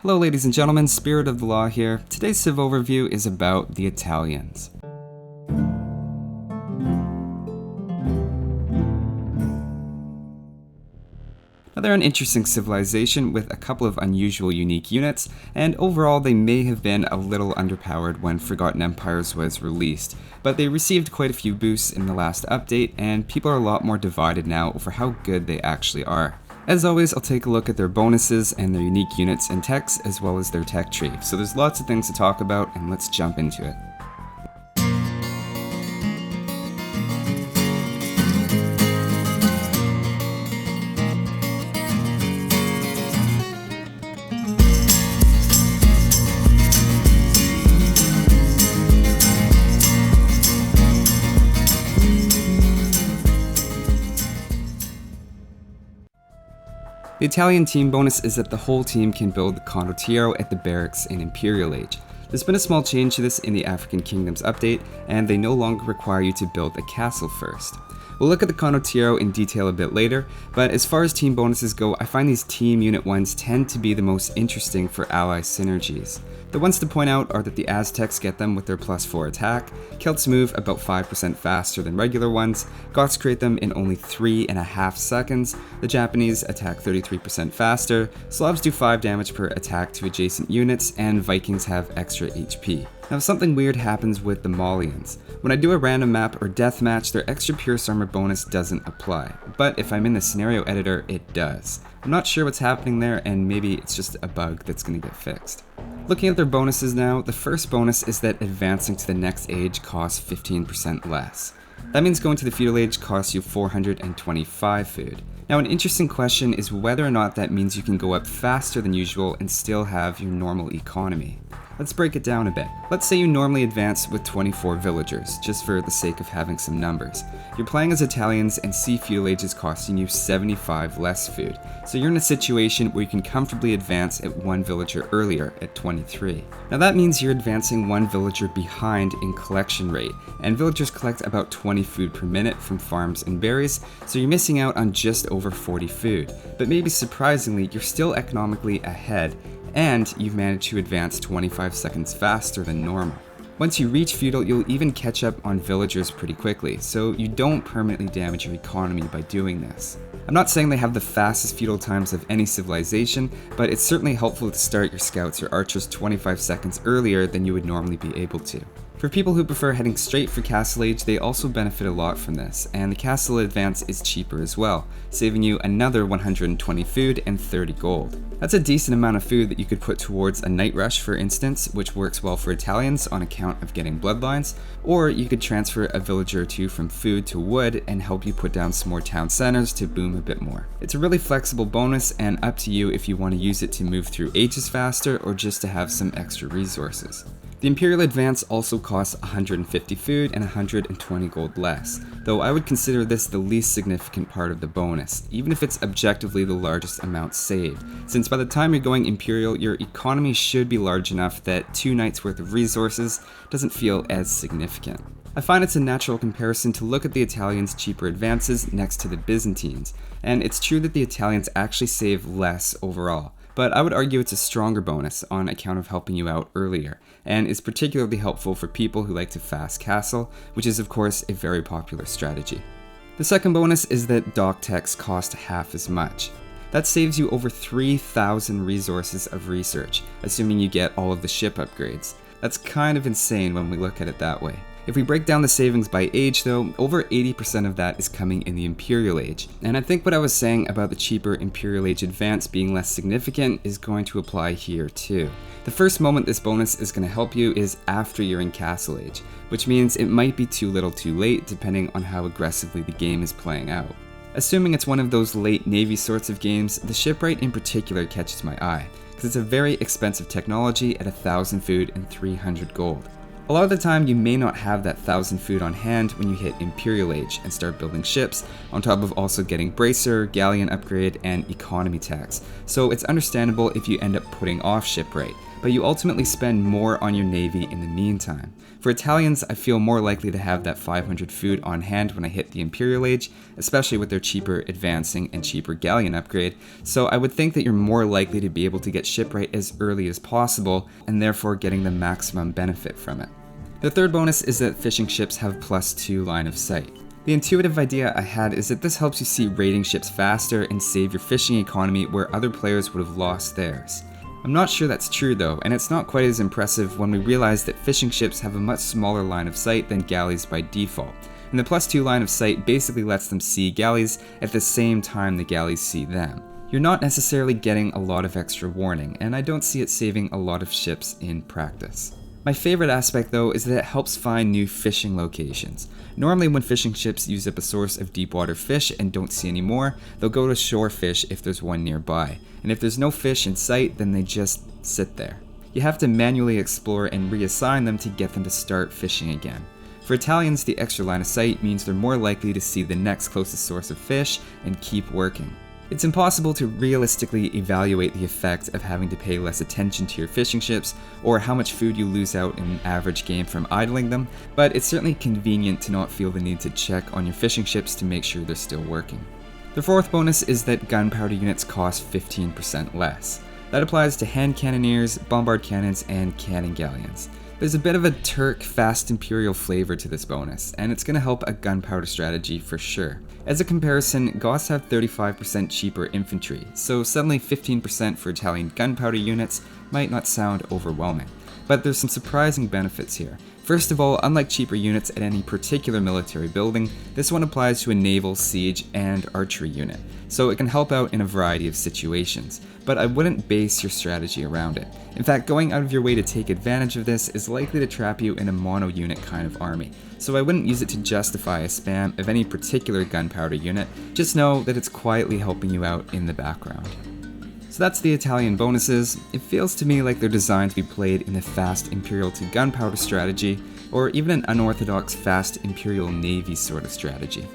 Hello ladies and gentlemen, Spirit of the Law here. Today's Civ overview is about the Italians. Now they're an interesting civilization with a couple of unusual unique units, and overall they may have been a little underpowered when Forgotten Empires was released, but they received quite a few boosts in the last update, and people are a lot more divided now over how good they actually are. As always, I'll take a look at their bonuses and their unique units and techs, as well as their tech tree. So there's lots of things to talk about, and let's jump into it. The Italian team bonus is that the whole team can build the Condottiero at the barracks in Imperial Age. There's been a small change to this in the African Kingdoms update, and they no longer require you to build a castle first. We'll look at the Condottiero in detail a bit later, but as far as team bonuses go, I find these team unit ones tend to be the most interesting for ally synergies. The ones to point out are that the Aztecs get them with their +4 attack, Celts move about 5% faster than regular ones, Goths create them in only 3.5 seconds, the Japanese attack 33% faster, Slavs do 5 damage per attack to adjacent units, and Vikings have extra HP. Now something weird happens with the Malians. When I do a random map or deathmatch, their extra Pierce Armor bonus doesn't apply, but if I'm in the scenario editor, it does. I'm not sure what's happening there, and maybe it's just a bug that's going to get fixed. Looking at their bonuses now, the first bonus is that advancing to the next age costs 15% less. That means going to the feudal age costs you 425 food. Now an interesting question is whether or not that means you can go up faster than usual and still have your normal economy. Let's break it down a bit. Let's say you normally advance with 24 villagers, just for the sake of having some numbers. You're playing as Italians and see feudal age is costing you 75 less food, so you're in a situation where you can comfortably advance at 1 villager earlier at 23. Now that means you're advancing 1 villager behind in collection rate, and villagers collect about 20 food per minute from farms and berries, so you're missing out on just over 40 food. But maybe surprisingly, you're still economically ahead, and you've managed to advance 25 seconds faster than normal. Once you reach feudal, you'll even catch up on villagers pretty quickly, so you don't permanently damage your economy by doing this. I'm not saying they have the fastest feudal times of any civilization, but it's certainly helpful to start your scouts or archers 25 seconds earlier than you would normally be able to. For people who prefer heading straight for Castle Age, they also benefit a lot from this, and the Castle Advance is cheaper as well, saving you another 120 food and 30 gold. That's a decent amount of food that you could put towards a Night Rush, for instance, which works well for Italians on account of getting bloodlines, or you could transfer a villager or two from food to wood and help you put down some more town centers to boom a bit more. It's a really flexible bonus, and up to you if you want to use it to move through ages faster or just to have some extra resources. The Imperial Advance also costs 150 food and 120 gold less, though I would consider this the least significant part of the bonus, even if it's objectively the largest amount saved, since by the time you're going Imperial, your economy should be large enough that 2 nights worth of resources doesn't feel as significant. I find it's a natural comparison to look at the Italians' cheaper advances next to the Byzantines, and it's true that the Italians actually save less overall. But I would argue it's a stronger bonus on account of helping you out earlier, and is particularly helpful for people who like to fast castle, which is of course a very popular strategy. The second bonus is that dock techs cost half as much. That saves you over 3,000 resources of research, assuming you get all of the ship upgrades. That's kind of insane when we look at it that way. If we break down the savings by age though, over 80% of that is coming in the Imperial Age. And I think what I was saying about the cheaper Imperial Age Advance being less significant is going to apply here too. The first moment this bonus is going to help you is after you're in Castle Age, which means it might be too little too late depending on how aggressively the game is playing out. Assuming it's one of those late Navy sorts of games, the shipwright in particular catches my eye, because it's a very expensive technology at 1,000 food and 300 gold. A lot of the time you may not have that 1,000 food on hand when you hit Imperial Age and start building ships, on top of also getting Bracer, Galleon upgrade, and economy tax, so it's understandable if you end up putting off shipwright. but you ultimately spend more on your navy in the meantime. For Italians, I feel more likely to have that 500 food on hand when I hit the Imperial Age, especially with their cheaper advancing and cheaper galleon upgrade, so I would think that you're more likely to be able to get shipwright as early as possible, and therefore getting the maximum benefit from it. The third bonus is that fishing ships have +2 line of sight. The intuitive idea I had is that this helps you see raiding ships faster and save your fishing economy where other players would have lost theirs. I'm not sure that's true though, and it's not quite as impressive when we realize that fishing ships have a much smaller line of sight than galleys by default, and the +2 line of sight basically lets them see galleys at the same time the galleys see them. You're not necessarily getting a lot of extra warning, and I don't see it saving a lot of ships in practice. My favorite aspect though is that it helps find new fishing locations. Normally when fishing ships use up a source of deep water fish and don't see any more, they'll go to shore fish if there's one nearby, and if there's no fish in sight, then they just sit there. You have to manually explore and reassign them to get them to start fishing again. For Italians, the extra line of sight means they're more likely to see the next closest source of fish and keep working. It's impossible to realistically evaluate the effect of having to pay less attention to your fishing ships, or how much food you lose out in an average game from idling them, but it's certainly convenient to not feel the need to check on your fishing ships to make sure they're still working. The fourth bonus is that gunpowder units cost 15% less. That applies to hand cannoneers, bombard cannons, and cannon galleons. There's a bit of a Turk fast imperial flavor to this bonus, and it's going to help a gunpowder strategy for sure. As a comparison, Goths have 35% cheaper infantry, so suddenly 15% for Italian gunpowder units might not sound overwhelming. But there's some surprising benefits here. First of all, unlike cheaper units at any particular military building, this one applies to a naval, siege, and archery unit, so it can help out in a variety of situations, but I wouldn't base your strategy around it. In fact, going out of your way to take advantage of this is likely to trap you in a mono-unit kind of army, so I wouldn't use it to justify a spam of any particular gunpowder unit, just know that it's quietly helping you out in the background. So that's the Italian bonuses. It feels to me like they're designed to be played in the fast Imperial to gunpowder strategy, or even an unorthodox fast Imperial Navy sort of strategy.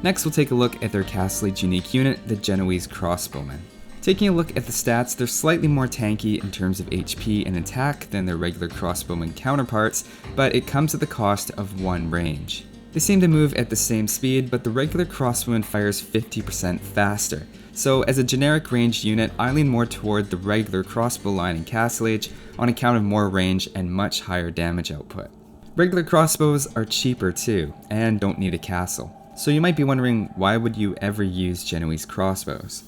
Next we'll take a look at their Castle Age unique unit, the Genoese Crossbowman. Taking a look at the stats, they're slightly more tanky in terms of HP and attack than their regular crossbowman counterparts, but it comes at the cost of 1 range. They seem to move at the same speed, but the regular crossbowman fires 50% faster. So as a generic ranged unit, I lean more toward the regular crossbow line in Castle Age on account of more range and much higher damage output. Regular crossbows are cheaper too, and don't need a castle. So you might be wondering, why would you ever use Genoese crossbows?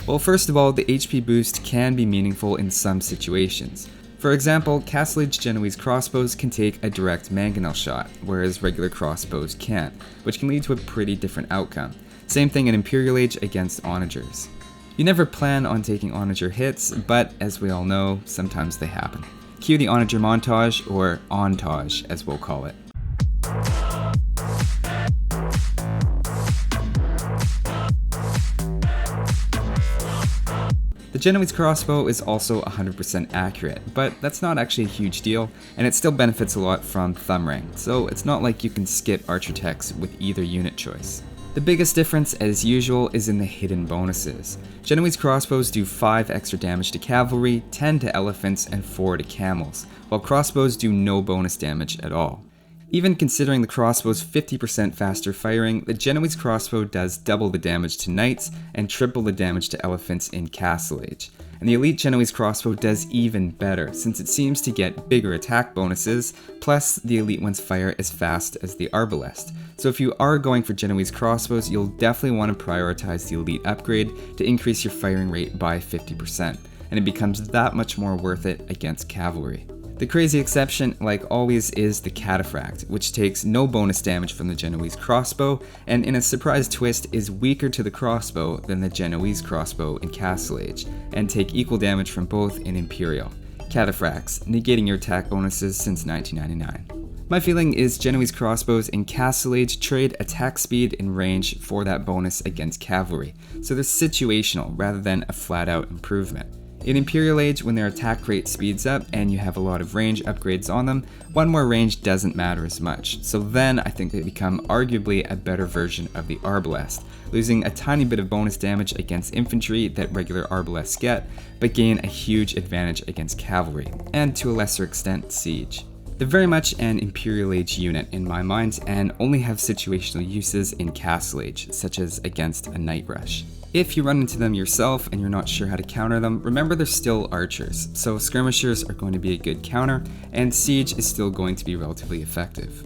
Well, first of all, the HP boost can be meaningful in some situations. For example, Castle Age Genoese crossbows can take a direct mangonel shot, whereas regular crossbows can't, which can lead to a pretty different outcome. Same thing in Imperial Age against onagers. You never plan on taking onager hits, but as we all know, sometimes they happen. Cue the onager montage, or ontage as we'll call it. The Genoese crossbow is also 100% accurate, but that's not actually a huge deal, and it still benefits a lot from thumb ring, so it's not like you can skip archer techs with either unit choice. The biggest difference, as usual, is in the hidden bonuses. Genoese crossbows do 5 extra damage to cavalry, 10 to elephants, and 4 to camels, while crossbows do no bonus damage at all. Even considering the crossbow's 50% faster firing, the Genoese crossbow does double the damage to knights and triple the damage to elephants in Castle Age. And the elite Genoese crossbow does even better, since it seems to get bigger attack bonuses, plus the elite ones fire as fast as the arbalest. So if you are going for Genoese crossbows, you'll definitely want to prioritize the elite upgrade to increase your firing rate by 50%, and it becomes that much more worth it against cavalry. The crazy exception, like always, is the cataphract, which takes no bonus damage from the Genoese crossbow, and in a surprise twist is weaker to the crossbow than the Genoese crossbow in Castle Age, and take equal damage from both in Imperial. Cataphracts, negating your attack bonuses since 1999. My feeling is Genoese crossbows in Castle Age trade attack speed and range for that bonus against cavalry, so they're situational rather than a flat-out improvement. In Imperial Age, when their attack rate speeds up and you have a lot of range upgrades on them, one more range doesn't matter as much, so then I think they become arguably a better version of the Arbalest, losing a tiny bit of bonus damage against infantry that regular Arbalests get, but gain a huge advantage against cavalry, and to a lesser extent siege. They're very much an Imperial Age unit in my mind, and only have situational uses in Castle Age, such as against a Night Rush. If you run into them yourself and you're not sure how to counter them, remember they're still archers, so skirmishers are going to be a good counter, and siege is still going to be relatively effective.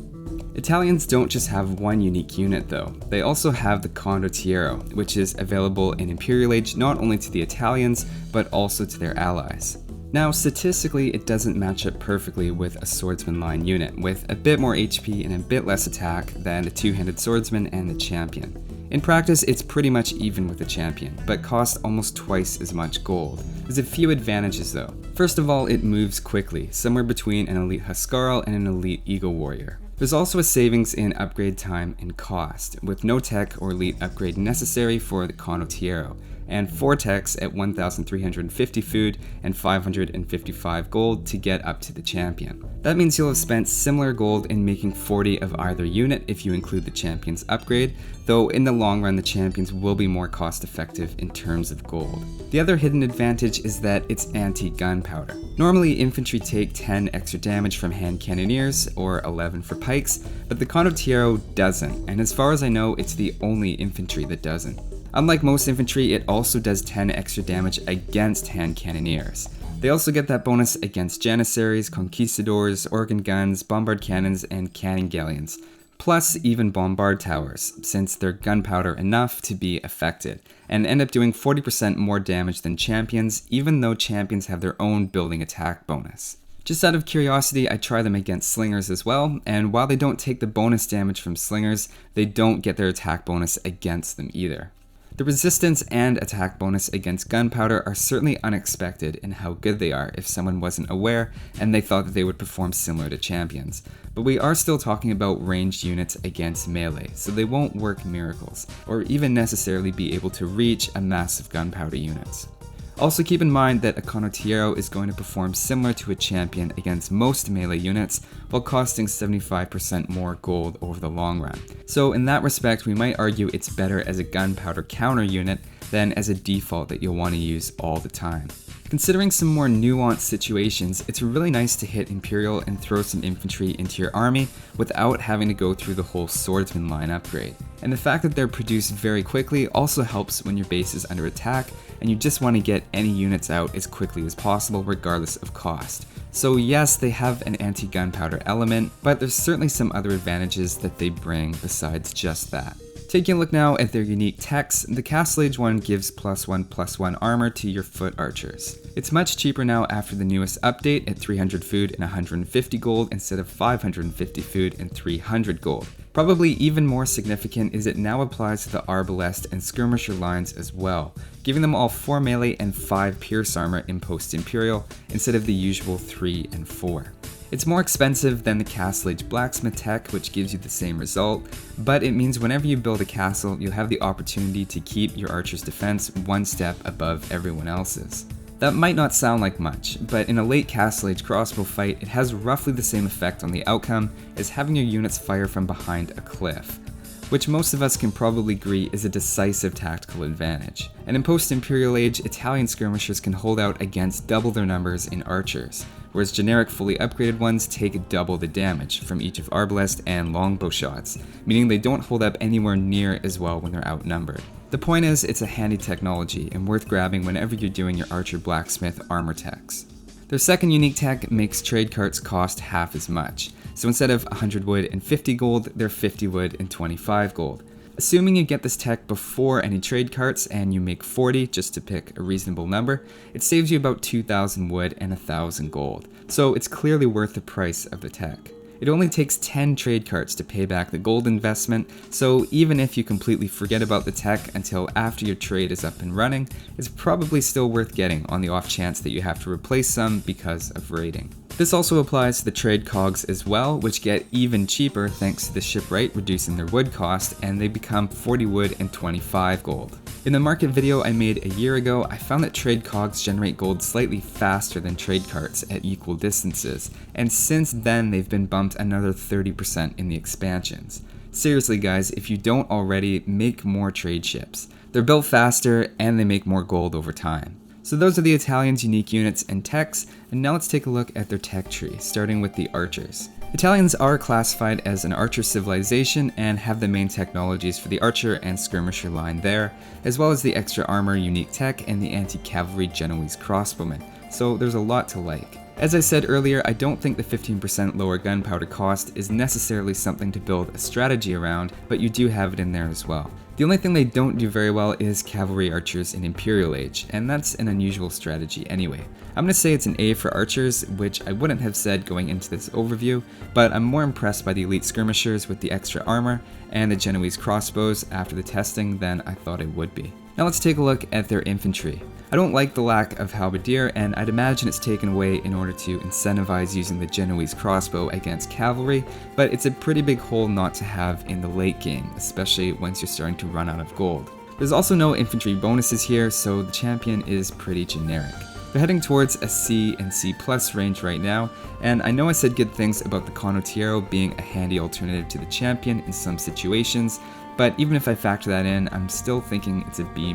Italians don't just have one unique unit though, they also have the Condottiero, which is available in Imperial Age not only to the Italians, but also to their allies. Now, statistically, it doesn't match up perfectly with a swordsman line unit, with a bit more HP and a bit less attack than the two-handed swordsman and the champion. In practice, it's pretty much even with the champion, but costs almost twice as much gold. There's a few advantages though. First of all, it moves quickly, somewhere between an elite Huscarl and an elite Eagle Warrior. There's also a savings in upgrade time and cost, with no tech or elite upgrade necessary for the Condottiero, and 4 techs at 1,350 food and 555 gold to get up to the champion. That means you'll have spent similar gold in making 40 of either unit if you include the champion's upgrade, though in the long run the champions will be more cost effective in terms of gold. The other hidden advantage is that it's anti-gunpowder. Normally infantry take 10 extra damage from hand cannoneers, or 11 for pikes, but the Condottiero doesn't, and as far as I know it's the only infantry that doesn't. Unlike most infantry, it also does 10 extra damage against hand cannoneers. They also get that bonus against janissaries, conquistadors, organ guns, bombard cannons, and cannon galleons, plus even bombard towers, since they're gunpowder enough to be affected, and end up doing 40% more damage than champions, even though champions have their own building attack bonus. Just out of curiosity, I try them against slingers as well, and while they don't take the bonus damage from slingers, they don't get their attack bonus against them either. The resistance and attack bonus against gunpowder are certainly unexpected in how good they are if someone wasn't aware and they thought that they would perform similar to champions. But we are still talking about ranged units against melee, so they won't work miracles, or even necessarily be able to reach a mass of gunpowder units. Also keep in mind that a Condottiero is going to perform similar to a champion against most melee units, while costing 75% more gold over the long run. So in that respect, we might argue it's better as a gunpowder counter unit than as a default that you'll want to use all the time. Considering some more nuanced situations, it's really nice to hit Imperial and throw some infantry into your army without having to go through the whole swordsman line upgrade. And the fact that they're produced very quickly also helps when your base is under attack and you just want to get any units out as quickly as possible regardless of cost. So yes, they have an anti-gunpowder element, but there's certainly some other advantages that they bring besides just that. Taking a look now at their unique techs, the Castle Age one gives +1/+1 armor to your foot archers. It's much cheaper now after the newest update at 300 food and 150 gold instead of 550 food and 300 gold. Probably even more significant is it now applies to the Arbalest and Skirmisher lines as well, giving them all 4 melee and 5 pierce armor in post-Imperial instead of the usual 3 and 4. It's more expensive than the Castle Age blacksmith tech, which gives you the same result, but it means whenever you build a castle, you'll have the opportunity to keep your archer's defense one step above everyone else's. That might not sound like much, but in a late Castle Age crossbow fight, it has roughly the same effect on the outcome as having your units fire from behind a cliff, which most of us can probably agree is a decisive tactical advantage. And in post-Imperial Age, Italian skirmishers can hold out against double their numbers in archers, whereas generic fully upgraded ones take double the damage from each of arbalest and longbow shots, meaning they don't hold up anywhere near as well when they're outnumbered. The point is, it's a handy technology and worth grabbing whenever you're doing your archer blacksmith armor techs. Their second unique tech makes trade carts cost half as much, so instead of 100 wood and 50 gold, they're 50 wood and 25 gold. Assuming you get this tech before any trade carts and you make 40 just to pick a reasonable number, it saves you about 2,000 wood and 1,000 gold, so it's clearly worth the price of the tech. It only takes 10 trade carts to pay back the gold investment, so even if you completely forget about the tech until after your trade is up and running, it's probably still worth getting on the off chance that you have to replace some because of raiding. This also applies to the trade cogs as well, which get even cheaper thanks to the shipwright reducing their wood cost, and they become 40 wood and 25 gold. In the market video I made a year ago, I found that trade cogs generate gold slightly faster than trade carts at equal distances, and since then they've been bumped another 30% in the expansions. Seriously guys, if you don't already, make more trade ships. They're built faster and they make more gold over time. So those are the Italians' unique units and techs, and now let's take a look at their tech tree, starting with the archers. Italians are classified as an archer civilization and have the main technologies for the archer and skirmisher line there, as well as the extra armor unique tech and the anti-cavalry Genoese Crossbowman, so there's a lot to like. As I said earlier, I don't think the 15% lower gunpowder cost is necessarily something to build a strategy around, but you do have it in there as well. The only thing they don't do very well is cavalry archers in Imperial Age, and that's an unusual strategy anyway. I'm gonna say it's an A for archers, which I wouldn't have said going into this overview, but I'm more impressed by the elite skirmishers with the extra armor and the Genoese crossbows after the testing than I thought it would be. Now let's take a look at their infantry. I don't like the lack of halberdier, and I'd imagine it's taken away in order to incentivize using the Genoese crossbow against cavalry, but it's a pretty big hole not to have in the late game, especially once you're starting to run out of gold. There's also no infantry bonuses here, so the champion is pretty generic. They're heading towards a C and C+ range right now, and I know I said good things about the Condottiero being a handy alternative to the champion in some situations, but even if I factor that in, I'm still thinking it's a B-.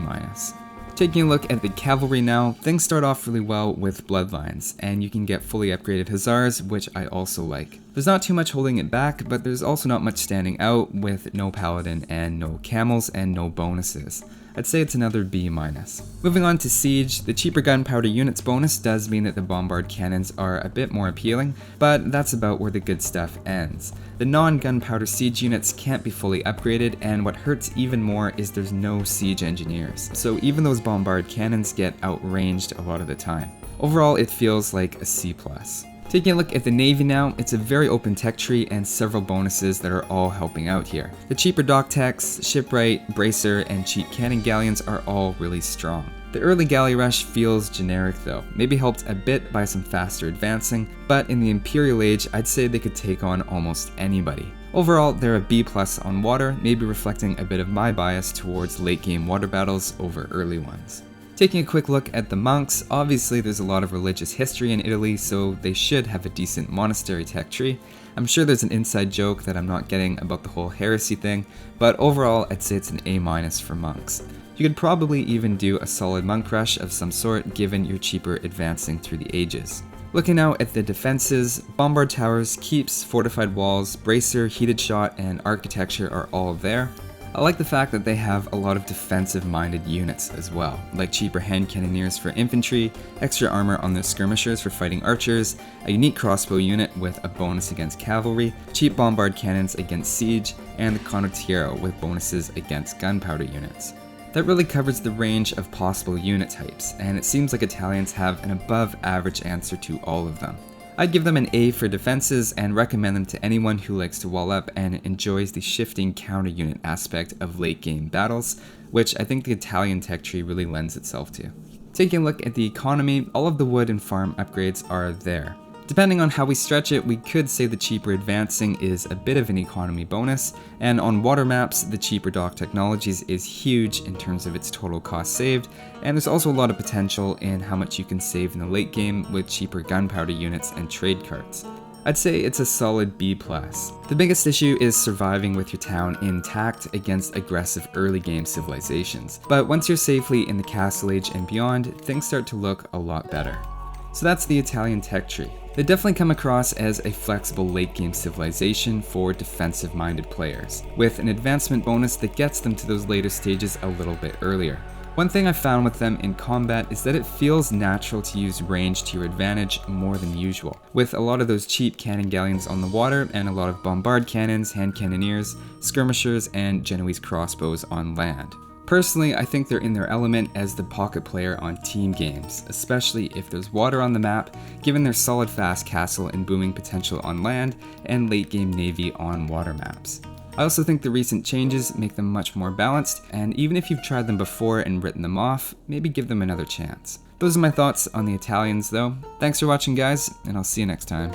Taking a look at the cavalry now, things start off really well with bloodlines, and you can get fully upgraded hussars, which I also like. There's not too much holding it back, but there's also not much standing out with no paladin and no camels and no bonuses. I'd say it's another B-. Moving on to siege, the cheaper gunpowder units bonus does mean that the bombard cannons are a bit more appealing, but that's about where the good stuff ends. The non-gunpowder siege units can't be fully upgraded, and what hurts even more is there's no siege engineers, so even those bombard cannons get outranged a lot of the time. Overall, it feels like a C+. Taking a look at the Navy now, it's a very open tech tree and several bonuses that are all helping out here. The cheaper dock techs, shipwright, bracer, and cheap cannon galleons are all really strong. The early galley rush feels generic though, maybe helped a bit by some faster advancing, but in the Imperial Age I'd say they could take on almost anybody. Overall, they're a B+ on water, maybe reflecting a bit of my bias towards late game water battles over early ones. Taking a quick look at the monks, obviously there's a lot of religious history in Italy, so they should have a decent monastery tech tree. I'm sure there's an inside joke that I'm not getting about the whole heresy thing, but overall I'd say it's an A- for monks. You could probably even do a solid monk rush of some sort given you're cheaper advancing through the ages. Looking now at the defenses, bombard towers, keeps, fortified walls, bracer, heated shot, and architecture are all there. I like the fact that they have a lot of defensive-minded units as well, like cheaper hand cannoneers for infantry, extra armor on their skirmishers for fighting archers, a unique crossbow unit with a bonus against cavalry, cheap bombard cannons against siege, and the Condottiero with bonuses against gunpowder units. That really covers the range of possible unit types, and it seems like Italians have an above-average answer to all of them. I'd give them an A for defenses and recommend them to anyone who likes to wall up and enjoys the shifting counter unit aspect of late game battles, which I think the Italian tech tree really lends itself to. Taking a look at the economy, all of the wood and farm upgrades are there. Depending on how we stretch it, we could say the cheaper advancing is a bit of an economy bonus, and on water maps, the cheaper dock technologies is huge in terms of its total cost saved, and there's also a lot of potential in how much you can save in the late game with cheaper gunpowder units and trade carts. I'd say it's a solid B+. The biggest issue is surviving with your town intact against aggressive early game civilizations, but once you're safely in the Castle Age and beyond, things start to look a lot better. So that's the Italian tech tree. They definitely come across as a flexible late game civilization for defensive minded players, with an advancement bonus that gets them to those later stages a little bit earlier. One thing I found with them in combat is that it feels natural to use range to your advantage more than usual, with a lot of those cheap cannon galleons on the water and a lot of bombard cannons, hand cannoneers, skirmishers, and Genoese crossbows on land. Personally, I think they're in their element as the pocket player on team games, especially if there's water on the map, given their solid fast castle and booming potential on land, and late game navy on water maps. I also think the recent changes make them much more balanced, and even if you've tried them before and written them off, maybe give them another chance. Those are my thoughts on the Italians though. Thanks for watching guys, and I'll see you next time.